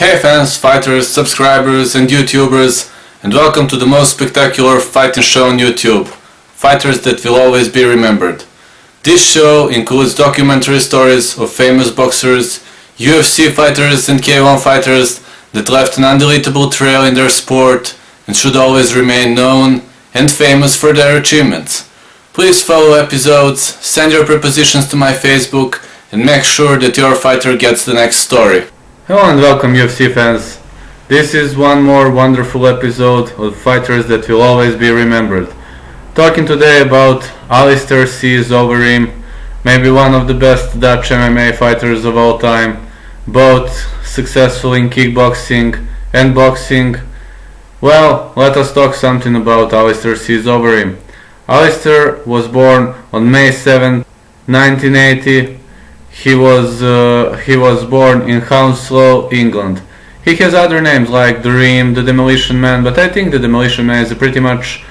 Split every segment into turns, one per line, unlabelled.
Hey fans, fighters, subscribers and YouTubers, and welcome to the most spectacular fighting show on YouTube, Fighters That Will Always Be Remembered. This show includes documentary stories of famous boxers, UFC fighters and K1 fighters that left an undeletable trail in their sport and should always remain known and famous for their achievements. Please follow episodes, send your propositions to my Facebook, and make sure that your fighter gets the next story.
Hello and welcome UFC fans. This is one more wonderful episode of Fighters That Will Always Be Remembered. Talking today about Alistair Overeem, maybe one of the best Dutch MMA fighters of all time, both successful in kickboxing and boxing. Well, let us talk something about Alistair Overeem. Alistair was born on May 7, 1980. He was born in Hounslow, England. He has other names like Dream, the Demolition Man, but I think the Demolition Man is a pretty much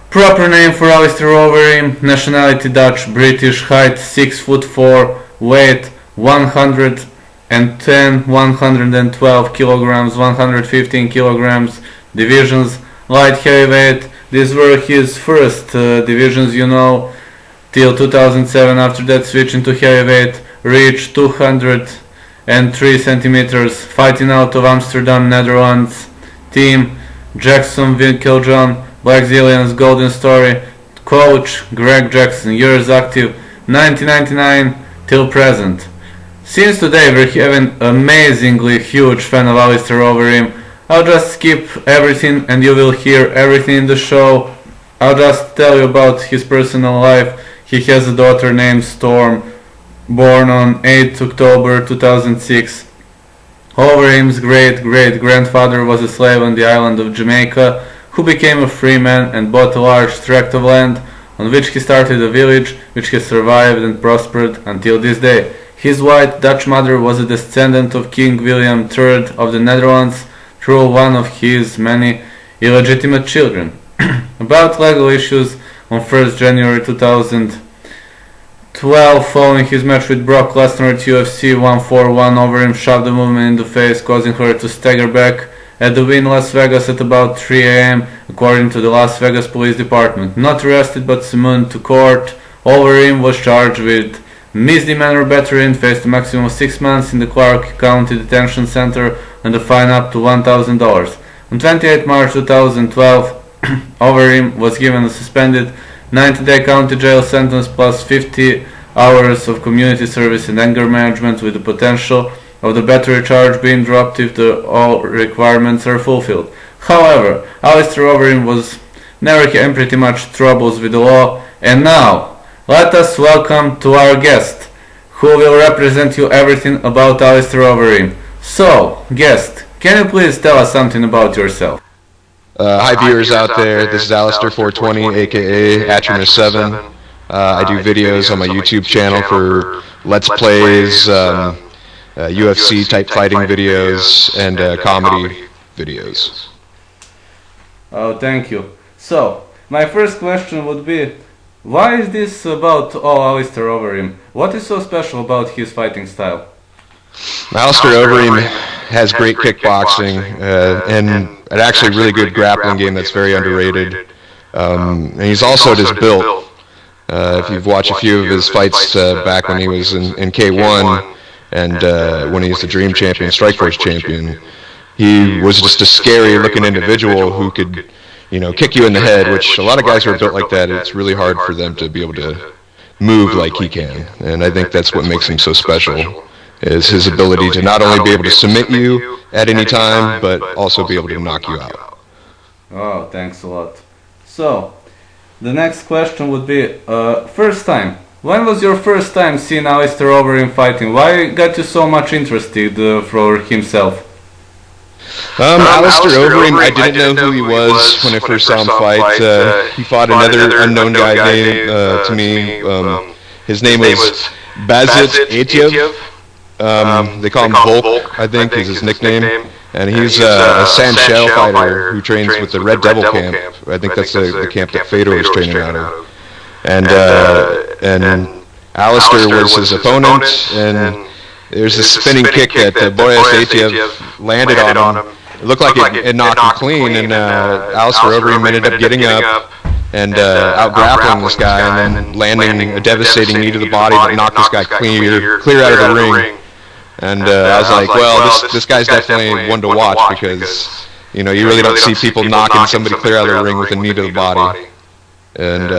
proper name for Alistair Overeem. Nationality Dutch, British, height 6'4", weight 110, 112 kilograms, 115 kilograms, divisions light heavyweight. These were his first divisions, till 2007. After that, switching to heavyweight, reached 203 centimeters, fighting out of Amsterdam, Netherlands. Team Jackson Winkeljohn, Black Zillions, Golden Story. Coach Greg Jackson, years active 1999 till present. Since today we have an amazingly huge fan of Alistair Overeem. I'll just skip everything and you will hear everything in the show. I'll just tell you about his personal life. He has a daughter named Storm, born on 8 October 2006. Overeem's great-great-grandfather was a slave on the island of Jamaica, who became a free man and bought a large tract of land, on which he started a village which has survived and prospered until this day. His white Dutch mother was a descendant of King William III of the Netherlands, through one of his many illegitimate children. About legal issues, on 1st January 2012, following his match with Brock Lesnar at UFC 141, Overeem shoved the woman in the face, causing her to stagger back at the Wynn Las Vegas at about 3 a.m., according to the Las Vegas Police Department. Not arrested but summoned to court, Overeem was charged with misdemeanor battery and faced a maximum of 6 months in the Clark County Detention Center and a fine up to $1,000. On 28 March 2012, Overeem was given a suspended 90-day county jail sentence plus 50 hours of community service and anger management, with the potential of the battery charge being dropped if all requirements are fulfilled. However, Alistair Overeem was never in pretty much troubles with the law, and now let us welcome to our guest, who will represent you everything about Alistair Overeem. So, guest, can you please tell us something about yourself?
Hi viewers out there, this is Alistair 420, aka Atremus7. I do videos on my YouTube channel for Let's Plays, UFC type fighting videos, and comedy videos.
Oh, thank you. So, my first question would be, why is this about Alistair Overeem? What is so special about his fighting style?
Alistair Overeem has great kickboxing and an actually really good grappling game that's very underrated. And he's also just built. If you've watched a few of his fights back when he was in K1 and when he was the Dream Champion, Strikeforce Champion, he was just a scary looking individual who could, kick you in the head, which a lot of guys who are built like that, it's really hard for them to be able to move like he can. And I think that's what makes him so special, is his ability to not only be able to submit you at any time, but also be able to knock you out.
Oh, thanks a lot. So, the next question would be, first time. When was your first time seeing Alistair Overeem fighting? Why got you so much interested for himself?
Alistair Overeem, I didn't know who he was when I first saw him fight. He fought another unknown guy named, to me, his name was Bazit Atiev. They call him Volk, I think, is his nickname. And he's a Sandshell fighter who trains with the Red Devil camp. I think that's the camp that Fedor was training out of. And Alistair was his opponent, and there's a spinning kick that Boris Aitiev landed on him. It looked like it knocked him clean, and Alistair Overeem ended up getting up and out-grappling this guy, and then landing a devastating knee to the body that knocked this guy clear out of the ring. And I was like, well, this guy's definitely one to watch, because you really don't see people knocking somebody clear out of the ring with a knee to the body. And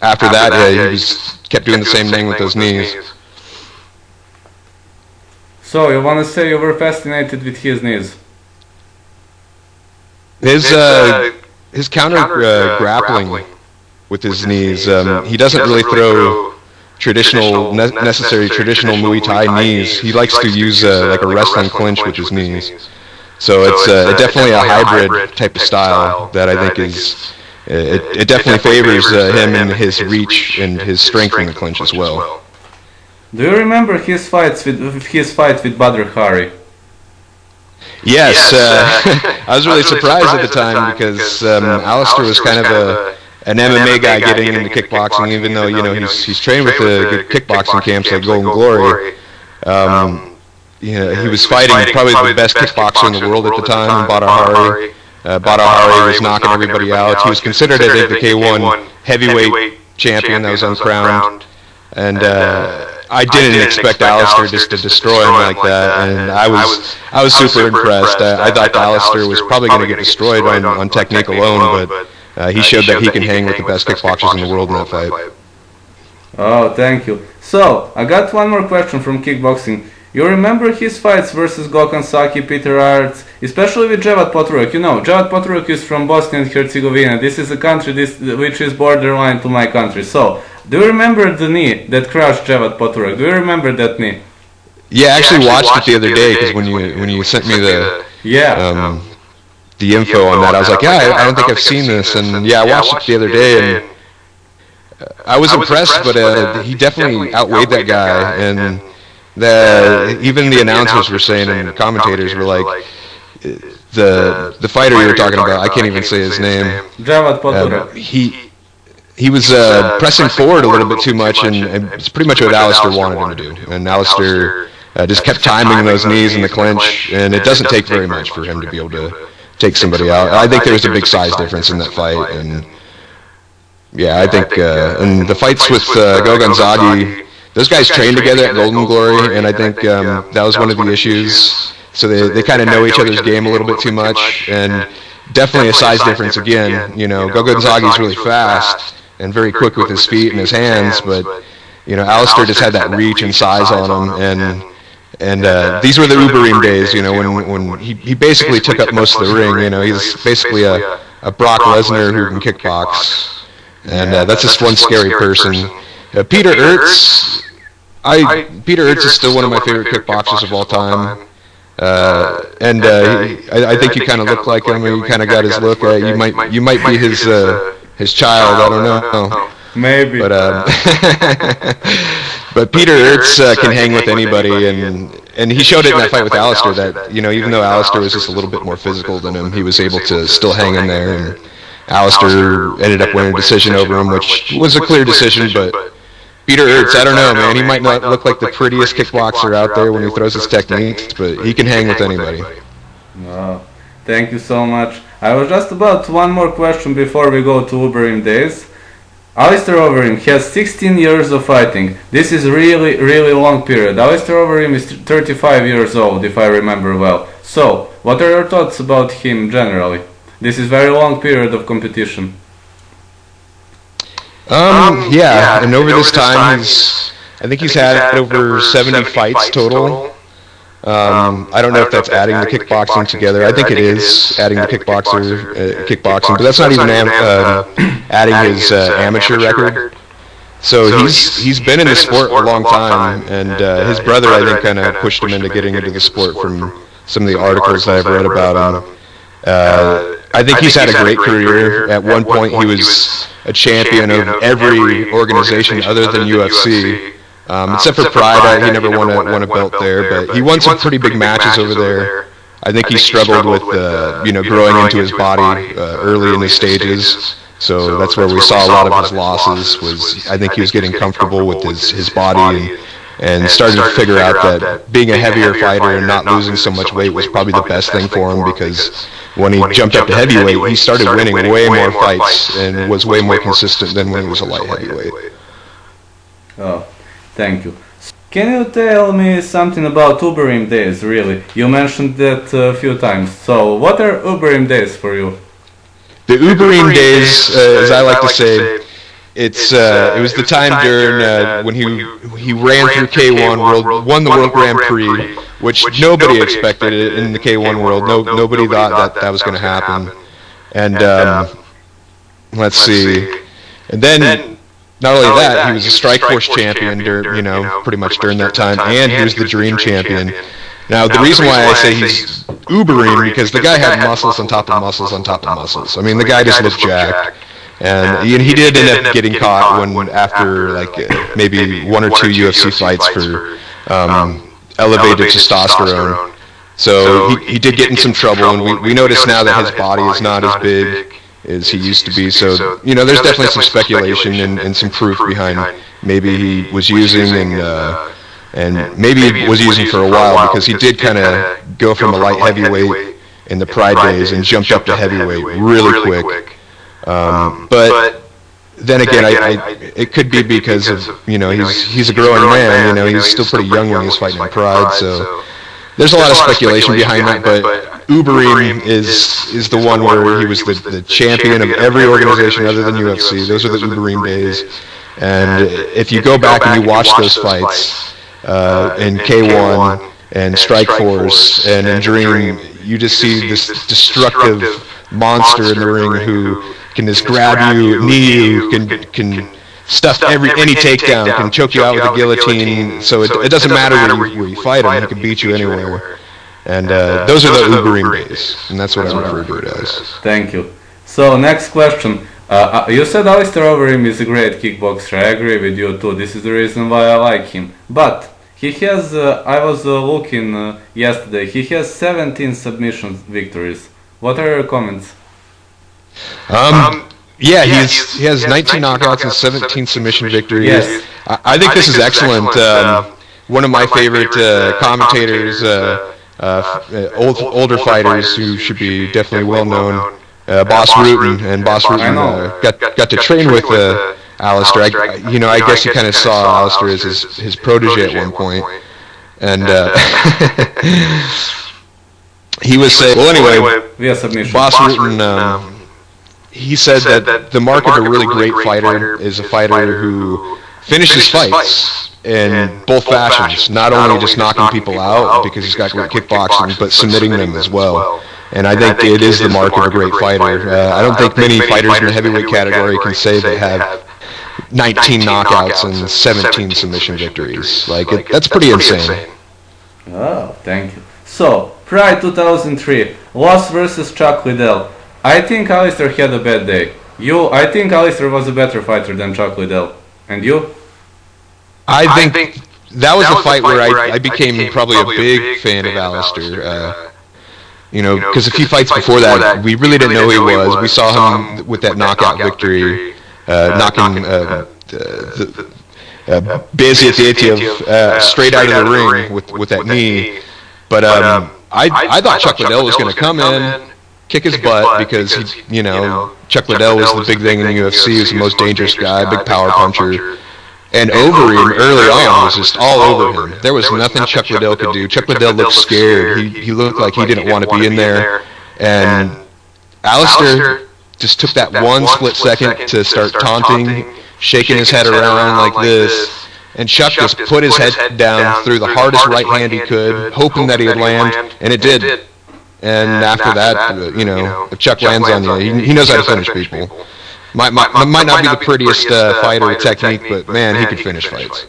after that, he kept doing the same thing with those knees.
So you want to say you were fascinated with his knees?
His counter grappling with his knees, he doesn't really throw necessary traditional Muay Thai knees. He likes to use like a wrestling clinch with his knees. So it's definitely a hybrid type of style that I think it definitely favors him in his reach and his strength in the clinch as well.
Do you remember his fight with Badr Hari?
Yes, I was really surprised at the time, because Alistair was kind of an MMA guy getting into kickboxing, even though he's trained with the good kickboxing camps like Golden Glory. He was fighting probably the best kickboxer in the world at the time, in Badr Hari. Badr Hari was knocking everybody out. He was considered, I think, the K1 heavyweight champion that was uncrowned, and I didn't expect Alistair just to destroy him like that, and I was super impressed. I thought Alistair was probably going to get destroyed on technique alone, but he showed that he can hang with the best kickboxers in the world in that fight.
Oh, thank you. So, I got one more question from kickboxing. You remember his fights versus Gokhan Saki, Peter Arts, especially with Javad Poturek? Javad Poturek is from Bosnia and Herzegovina. This is a country which is borderline to my country. So, do you remember the knee that crushed Javad Poturek? Do you remember that knee?
Yeah, I actually watched it the other day, because when you sent me the info on that, I was like, I don't think I've seen this, and I watched it the other day, and I was impressed, but he definitely outweighed that guy, and even the announcers were saying, and the commentators were like, the fighter you were talking about, I can't even say his name.
Javad Poturek.
He was pressing forward a little bit too much, and it's pretty much what Alistair wanted him to do. And Alistair just kept timing those knees in the clinch, and it doesn't take very much for him to be able to take somebody out. I think there was a big size difference in that fight, and I think and the fights with Gokhan Saki, those guys trained together at Golden Glory, and I think that was one of the issues. So they kind of know each other's game a little bit too much, and definitely a size difference again. Gokhan Saki's really fast and very quick with his feet and his hands, but Alistair just had that reach and size on him, and these were the Ubereem days, when he basically took up most of the ring. He's basically a Brock Lesnar who can kickbox, and that's just one scary person. Peter Ertz is still one of my favorite kickboxers of all time. I think you kind of look like him, or you kind of got his look. You might be his child. I don't know.
Maybe.
But Peter Ertz can hang with anybody, and he showed it in that fight with Alistair that even though Alistair was just a little bit more physical than him, he was able to still hang in there. And Alistair ended up winning a decision over him, which was a clear decision, but Peter Ertz, I don't know, man. He might not look like the prettiest kickboxer out there when he throws his techniques, but he can hang with anybody.
Oh, thank you so much. I was just about one more question before we go to Ubereem days. Alistair Overeem has 16 years of fighting. This is really, really long period. Alistair Overeem is 35 years old, if I remember well. So, what are your thoughts about him generally? This is very long period of competition.
And over this time, I think he's had over 70 fights total. I don't know if that's adding the kickboxing together. I think it is adding the kickboxing, but that's not even adding his amateur record. So he's been in the sport a long time, and his brother, I think, kind of pushed him into getting into the sport from some of the articles that I've read about him. I think he's had a great career. At one point, he was a champion of every organization other than UFC. Except for Pride, he never won a belt there, but he won some pretty big matches over there. I think he struggled with growing into his body early in the stages, so that's where we saw a lot of his losses. I think he was getting comfortable with his body, and started to figure out that being a heavier fighter and not losing so much weight was probably the best thing for him, because when he jumped up to heavyweight, he started winning way more fights and was way more consistent than when he was a light heavyweight.
Oh, thank you. Can you tell me something about Ubereem days, really? You mentioned that a few times. So, what are Ubereem days for you?
The Ubereem days, as I like to say, it was the time during when he ran through K1 World, won the World Grand Prix, which nobody expected in the K1 World. Nobody thought that was going to happen. And let's see, and then not only that, he was a Strikeforce champion, pretty much during that time, and he was the Dream champion. Now, the reason why I say he's Ubereem, because the guy had muscles on top of muscles on top of muscles. I mean, the guy just looked jacked. And he did end up getting caught after maybe one or two UFC fights for elevated testosterone. So he did get in some trouble, and we notice now that his body is not as big as he used to be. So there's definitely some speculation and some proof behind maybe he was using and maybe he was using for a while, because he did kind of go from a light heavyweight in the Pride days and jumped up to heavyweight really quick. But then again, it could be because of he's a growing man. He's still pretty young when he's fighting in Pride. So there's a lot of speculation behind that. But Ubereem is the one where he was the champion of every organization other than UFC. Those are the Ubereem days. And if you go back and you watch those fights in K1 and Strikeforce and in Dream, you just see this destructive monster in the ring who can just grab you, knee you, can stuff any takedown, can choke you out with a guillotine. So it doesn't matter where you fight him; he can beat you anywhere. And those are the Ubereem days, and that's what I refer to it as.
Thank you. So next question. You said Alistair Overeem is a great kickboxer. I agree with you too. This is the reason why I like him. But he has, I was looking yesterday, he has 17 submission victories. What are your comments?
Yeah, he has 19 knockouts and 17 submission victories.
Yes.
I think this is excellent. One of my favorite commentators, older fighters who should be definitely well known, Boss Rutan, and Boss Rutan got to train with Alistair. I guess he kind of saw Alistair as his protege at one point, and he was saying, well, anyway, Boss Rutan, he said that the mark of a really great fighter is a fighter who finishes fights in both fashions, not only just knocking people out because he's got great kickboxing, but submitting them as well. And I think it is the mark of a great fighter. I don't think many fighters in the heavyweight category can say they have 19 knockouts and 17 submission victories. That's pretty insane.
Oh, thank you. So, Pride 2003, loss versus Chuck Liddell. I think Alistair had a bad day. I think Alistair was a better fighter than Chuck Liddell. And you?
I think that was a fight where I became probably a big fan of Alistair. Because a few fights before that, we really didn't know who he was. We saw him with that knockout victory, knocking Bezzy Atiev straight out of the ring with that knee. But I thought Chuck Liddell was going to come in, kick his butt, because Chuck Liddell was the big thing in the UFC. He was the most dangerous guy, big power puncher. And Overeem early on was just all over him. There was nothing Chuck Liddell could do. Chuck Liddell looked scared. He looked like he didn't want to be in there. And Alistair just took that one split second to start taunting, shaking his head around like this. And Chuck just put his head down, threw the hardest right hand he could, hoping that he would land, and it did. And after that, if Chuck lands on you, he knows how to finish people. Might not be the prettiest fighter with technique, but man, he could finish fights.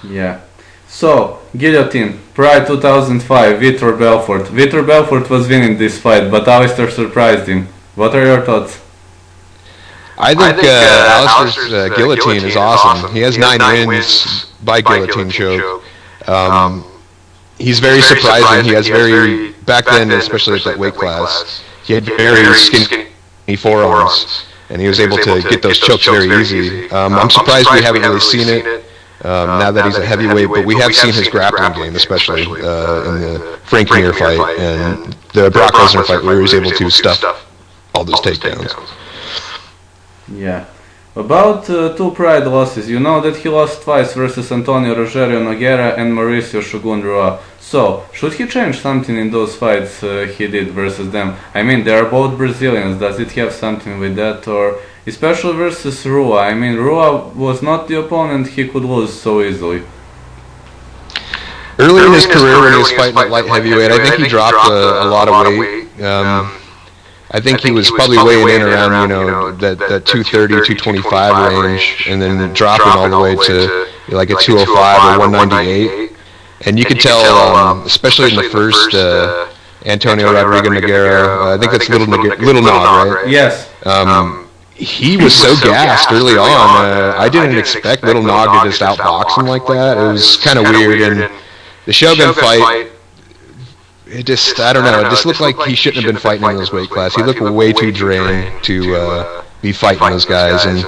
Yeah. So, guillotine, Pride 2005, Vitor Belfort. Vitor Belfort was winning this fight, but Alistair surprised him. What are your thoughts?
I think Alistair's guillotine is awesome. He has 9 wins by guillotine choke. He's very surprising. He has back then, especially at that weight class, he had very skinny forearms. And he was able to get those chokes very easy. I'm surprised we haven't really seen it now that he's a heavyweight, but we have seen his grappling game, especially in the Frank Mir fight and the Brock Lesnar fight, where he was able to stuff all those takedowns.
Yeah. About two Pride losses, you know that he lost twice versus Antonio Rogerio Nogueira and Mauricio Shogun Rua. So, should he change something in those fights he did versus them? I mean, they are both Brazilians. Does it have something with that? Or especially versus Rua? I mean, Rua was not the opponent he could lose so easily.
Early in his career, when he was fighting at light heavyweight, I think he dropped a lot of weight. I think he was probably weighing in around, that 230, 225 range, and then dropping all the way to like a 205 or 198. And you could tell, especially in the first Antonio Rodrigo Nogueira, I think that's Little Nog, right?
Yes.
He was so gassed early on. I didn't expect Little Nog to just outbox him like that. It was kind of weird. And the Shogun fight, it just, I don't know, it just looked like he shouldn't have been fighting in those weight class. He looked way too drained to be fighting those guys. And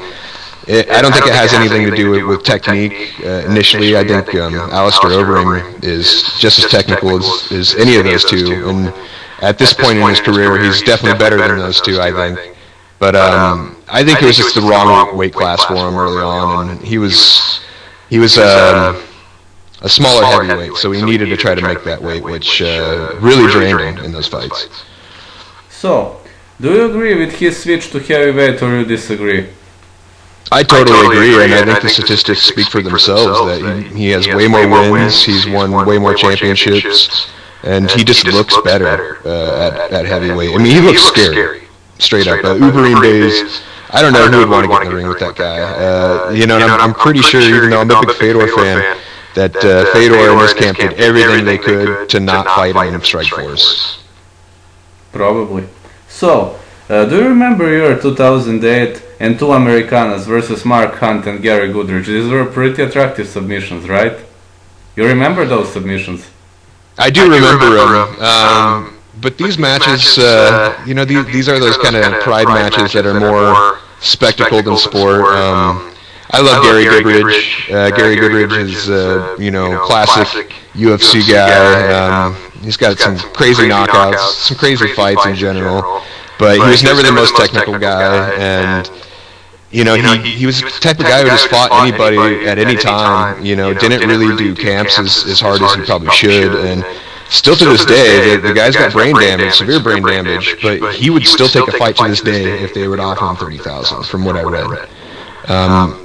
I don't think it has anything to do with technique. Initially, I think Alistair Overeem is just as technical as any of those two. And at this point in his career, he's definitely better than those two, I think. But I think it was just the wrong weight class for him early on, and he was a smaller heavyweight, so he needed to try to make that weight, which really drained him in those fights.
So, do you agree with his switch to heavyweight, or you disagree?
I totally agree, and I think the statistics speak for themselves, that he has way more wins, he's won way more championships, and he just looks better at heavyweight. I mean, he looks scary, straight up. Ubereem days, I don't know who would want to get in the ring with that guy. And I'm pretty sure, even though I'm a big Fedor fan, that Fedor and his camp did everything they could to not fight him in Strikeforce.
Probably. So, do you remember your 2008 and two Americanas versus Mark Hunt and Gary Goodrich? These were pretty attractive submissions, right? You remember those submissions?
I do remember them. But these matches, these are those kind of pride matches that are more spectacle than sport. I love Gary Goodrich. Gary Goodrich is, classic UFC guy. He's got some crazy knockouts, some crazy fights in general. But he was never the most technical guy, and he was the type of guy who just fought anybody at any time. Didn't really do camps as hard as he probably should, and still to this day, the guy's got brain damage, severe brain damage. But he would still take a fight to this day if they would offer him $30,000, from what I read.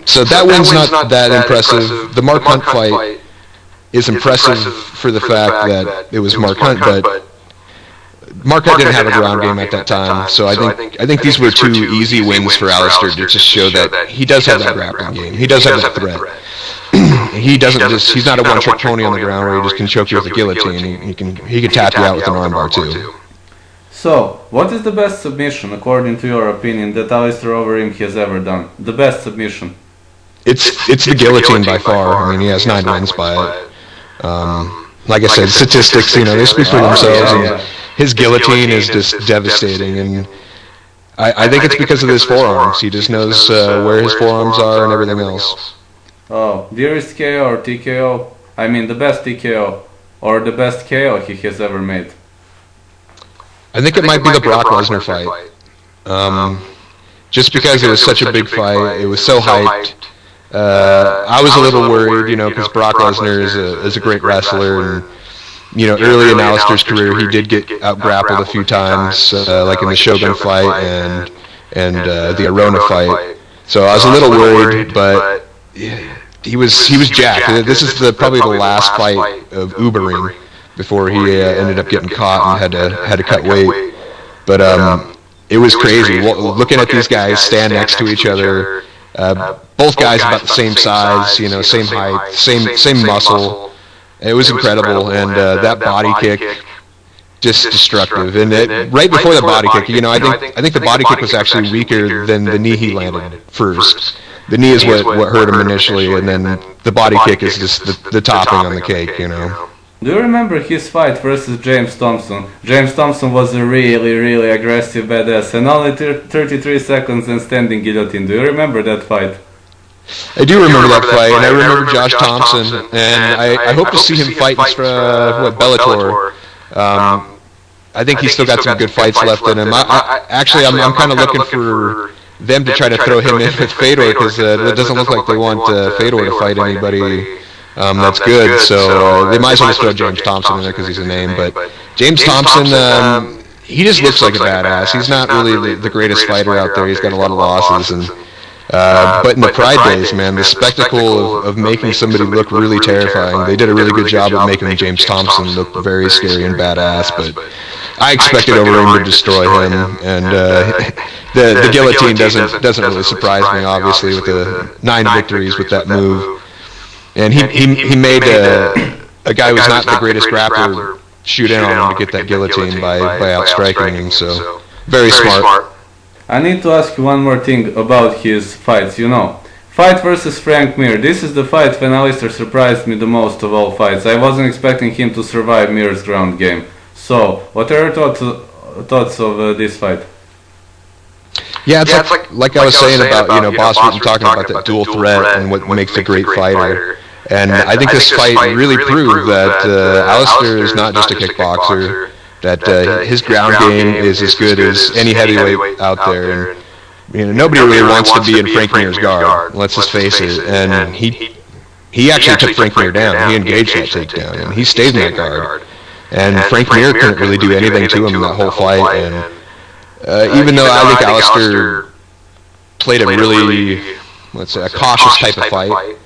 So that one's not that impressive. The Mark Hunt fight is impressive for the fact that it was Mark Hunt, but Mark Hunt didn't have a ground game at that time, so I think these were two easy wins for Alistair to just show that he does have that grappling game. He does have that threat. He's not a one-trick pony on the ground where he just can choke you with a guillotine. He can tap you out with an armbar too.
So, what is the best submission, according to your opinion, that Alistair Overeem has ever done? The best submission?
It's the guillotine by far. I mean, he has 9 wins by it. Like I said, statistics, they speak for themselves. And his guillotine is just devastating, and I think it's because of his forearms. He just knows where his forearms are and everything else.
Oh, dearest KO or TKO? I mean, the best TKO or the best KO he has ever made?
I think it might be the Brock Lesnar fight. Just because it was such a big fight, it was so hyped. I was a little worried, because Brock Lesnar is a great wrestler, and early in Alistair's career, he did get out-grappled a few times, like in the Shogun fight and the Arona fight. So I was a little worried, but he was jacked. This is probably the last fight of Ubereem before he ended up getting caught and had to cut weight. But it was crazy. Looking at these guys stand next to each other, both guys about the same size, same height, same muscle. It was incredible, and that body kick, just destructive. And right before the body kick, I think the body kick was actually weaker than the knee he landed first. The knee is what hurt him initially, and then the body kick is just the topping on the cake,
Do you remember his fight versus James Thompson? James Thompson was a really, really aggressive badass, and only 33 seconds and standing guillotine. Do you remember that fight?
I do remember that fight, and I remember Josh Thompson, and I hope to see him fight in Bellator. I think he's still got some good fights left in him. I'm kind of looking for them to try to throw him in with Fedor, because it doesn't look like they want Fedor to fight anybody that's good. So they might as well just throw James Thompson in there because he's a name. But James Thompson, he just looks like a badass. He's not really the greatest fighter out there. He's got a lot of losses, and but in the Pride days, man, the spectacle of making somebody look really terrifying. They did a really good job of making James Thompson look very scary and badass. But I expected Overeem to destroy him, and the guillotine doesn't really surprise me. Obviously, with the 9 victories with that move, and he made a guy who's not the greatest grappler shoot in on him to get that guillotine by outstriking him. So very smart.
I need to ask you one more thing about his fights. Fight versus Frank Mir. This is the fight when Alistair surprised me the most of all fights. I wasn't expecting him to survive Mir's ground game. So, what are your thoughts of this fight?
Yeah, it's like I was saying about Boss Rutten talking about that dual threat and what makes a great fighter. And I think this fight really proved that Alistair is not just a kickboxer. That his ground game is as good as any heavyweight out there, and nobody really wants to be in Frank Mir's guard. Let's just face it. And he actually took Frank Mir down. He engaged that takedown, and he stayed in that guard. And Frank Mir couldn't really do anything to him in that whole fight. And even though I think Alistair played a really, let's say, a cautious type of fight.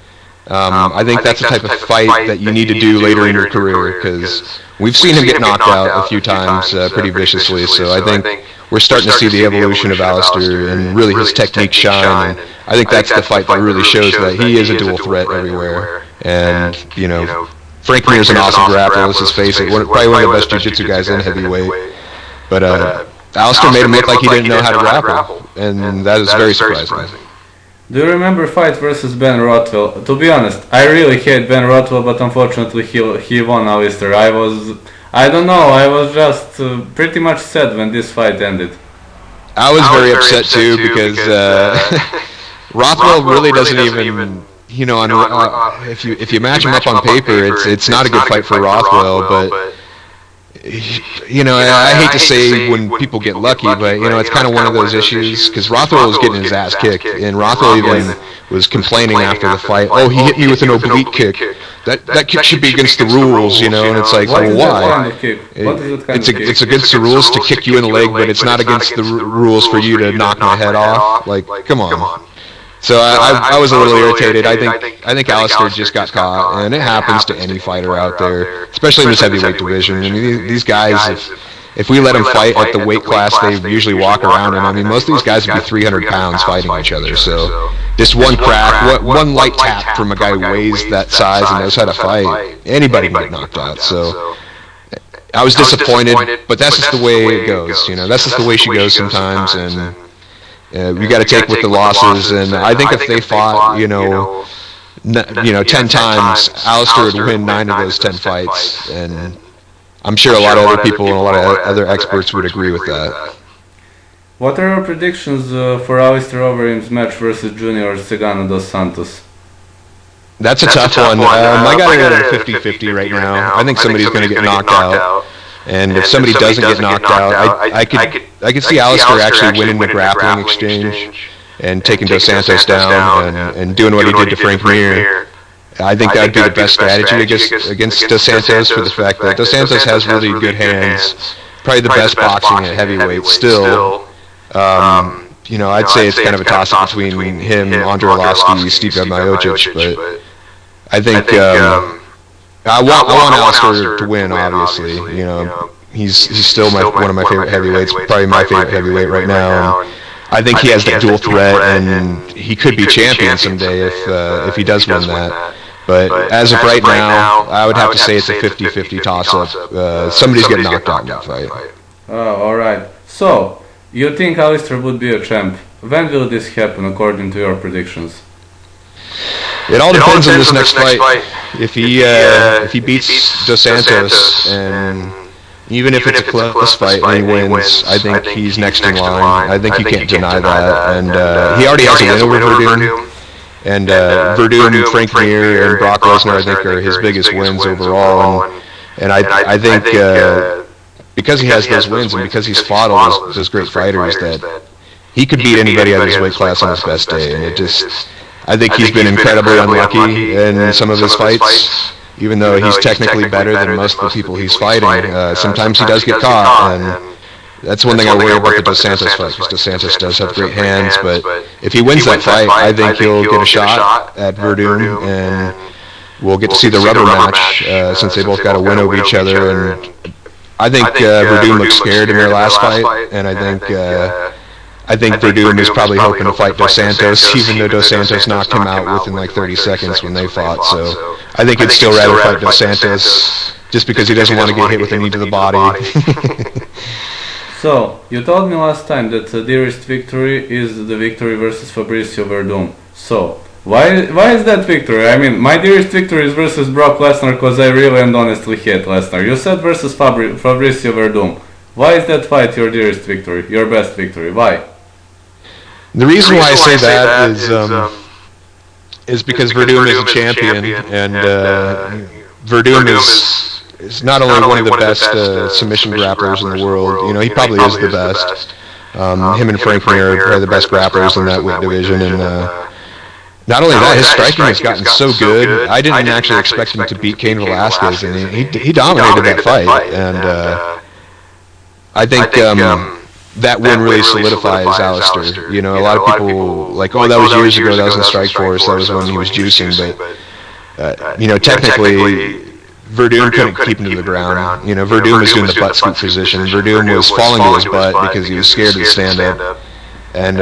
I think that's the type of fight that you need to do later in your career, because we've seen him get knocked out a few times pretty viciously. So I think we're starting to see the evolution of Alistair and really his technique shine. And I think that's the fight that really shows that he is a dual threat everywhere. And Frank Mir is an awesome grappler. Let's just face it, probably one of the best jiu-jitsu guys in heavyweight. But Alistair made him look like he didn't know how to grapple, and that is very surprising.
Do you remember fight versus Ben Rothwell? To be honest, I really hate Ben Rothwell, but unfortunately he won Alistair. I was just pretty much sad when this fight ended.
I was very upset too, because Rothwell really doesn't even, if you match him up on paper, it's not a good fight for Rothwell, but I hate to say when people get lucky, but it's kind of one of those issues, because Rothwell was getting his ass kicked, and Rothwell even was complaining after the fight, oh, he hit me with an oblique kick. That kick should be against the rules, and it's like, well, why? It's against the rules to kick you in the leg, but it's not against the rules for you to knock my head off. Like, come on. So I was a little irritated. I think Alistair just got caught, and it happens to any fighter out there, especially in this heavyweight division. I mean, these guys, if we let them fight at the weight class they usually walk around in, I mean, most of these guys would be 300 pounds fighting each other. So just one crack, one light tap from a guy who weighs that size and knows how to fight, anybody can get knocked out. So I was disappointed, but that's just the way it goes. That's just the way she goes sometimes, and we got to take with the losses. And I think if they fought, 10 times, Alistair would win 9 of those 10 fights, and I'm sure a lot of other people and a lot of other experts would agree with that.
What are your predictions for Alistair Overeem's match versus Junior Cigano dos Santos?
That's a tough one. I got it at 50-50 right now. I think somebody's going to get knocked out. And if somebody doesn't get knocked out, I could see Alistair actually winning the grappling exchange and taking Dos Santos down and doing what he did to Frank Mir. I think that would be the best strategy against Dos Santos, for the fact that Dos Santos has really good hands, probably the best boxing at heavyweight still. I'd say it's kind of a toss-up between him, Andre Arlovski, Stipe Miocic, but I think I want Alistair to win, obviously. He's still one of my favorite heavyweights, probably my favorite heavyweight right now. And I think he has that dual threat, and he could be champion someday if he does win that. But as of right now, I would have to say it's a 50-50 toss-up. Somebody's getting knocked out in that fight.
Oh, all right. So, you think Alistair would be a champ? When will this happen, according to your predictions?
It all depends on this next fight. If he beats Dos Santos, and even if it's a close fight and he wins, I think he's next in line. I think you can't deny that. And he already has a win over Ubereem. And Verdum, Frank Mir, and Brock Lesnar, I think, are his biggest wins overall. And I think because he has those wins and because he's fought all those great fighters, that he could beat anybody at his weight class on his best day. And I think he's been incredibly unlucky in some of his fights, even though he's technically better than most of the people he's fighting. Sometimes he does get caught, and that's one thing I worry about the Dos Santos fight, because Dos Santos does have great hands, but if he wins that fight, I think he'll get a shot at Verdum, and we'll get to see the rubber match, since they both got a win over each other. And I think Verdum looked scared in their last fight, and I think Verdum is probably hoping to fight Dos Santos, even though Dos Santos knocked him out within like 30 seconds when they fought. So I think he'd still rather fight Dos Santos, just because he doesn't want to get hit with a knee to the body.
So, you told me last time that the dearest victory is the victory versus Fabricio Verdum. So, why is that victory? I mean, my dearest victory is versus Brock Lesnar, because I really and honestly hate Lesnar. You said versus Fabricio Verdum. Why is that fight your dearest victory, your best victory? Why?
The reason why I say that is because Verdum is a champion, and Verdum is not only one of the best submission grapplers in the world. You know, he probably is the best. Him and Frank Mir are the best grapplers in that weight division, and not only that, his striking has gotten so good. I didn't actually expect him to beat Cain Velasquez, and he dominated that fight. And I think that win really solidifies Alistair. You know, a lot of people like, oh, that was years ago. That was in Strikeforce. That was when he was juicing. But you know, technically, Verdum couldn't keep him to the ground. You know, Verdum was doing the butt scoop position. Verdum was falling to his butt because he was scared to stand up. And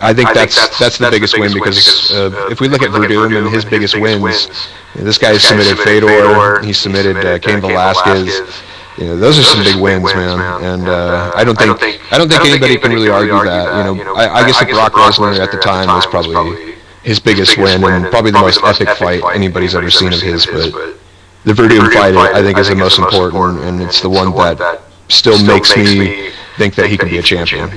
I think that's the biggest win, because if we look at Verdum and his biggest wins, this guy submitted Fedor, he submitted Cain Velasquez. You know, those are some big wins, man. And I don't think anybody can really argue that. You know, I guess the Brock Lesnar at the time was probably his biggest win, and probably the most epic fight anybody's ever seen of his. But the Verdum fight, I think, is the most important, and it's the one that still makes me think that he can be a champion.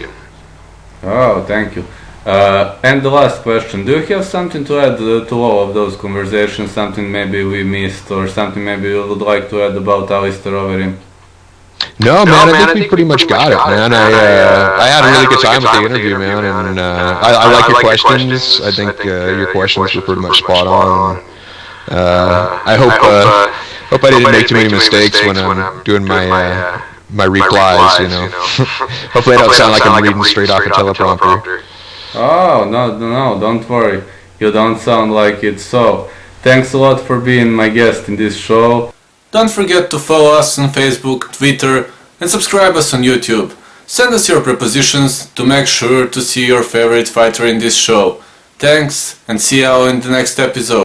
Oh, thank you. And the last question, do you have something to add to all of those conversations, something maybe we missed, or something maybe you would like to add about Alistair Overeem?
No, man, I think we pretty much got it, man. I had a really good time with the interview, man, and I like your questions. I think your questions were pretty much spot on. I hope I didn't make too many mistakes when I'm doing my replies, you know. Hopefully I don't sound like I'm reading straight off a teleprompter.
Oh, no, don't worry. You don't sound like it. So, thanks a lot for being my guest in this show.
Don't forget to follow us on Facebook, Twitter, and subscribe us on YouTube. Send us your propositions to make sure to see your favorite fighter in this show. Thanks, and see you all in the next episode.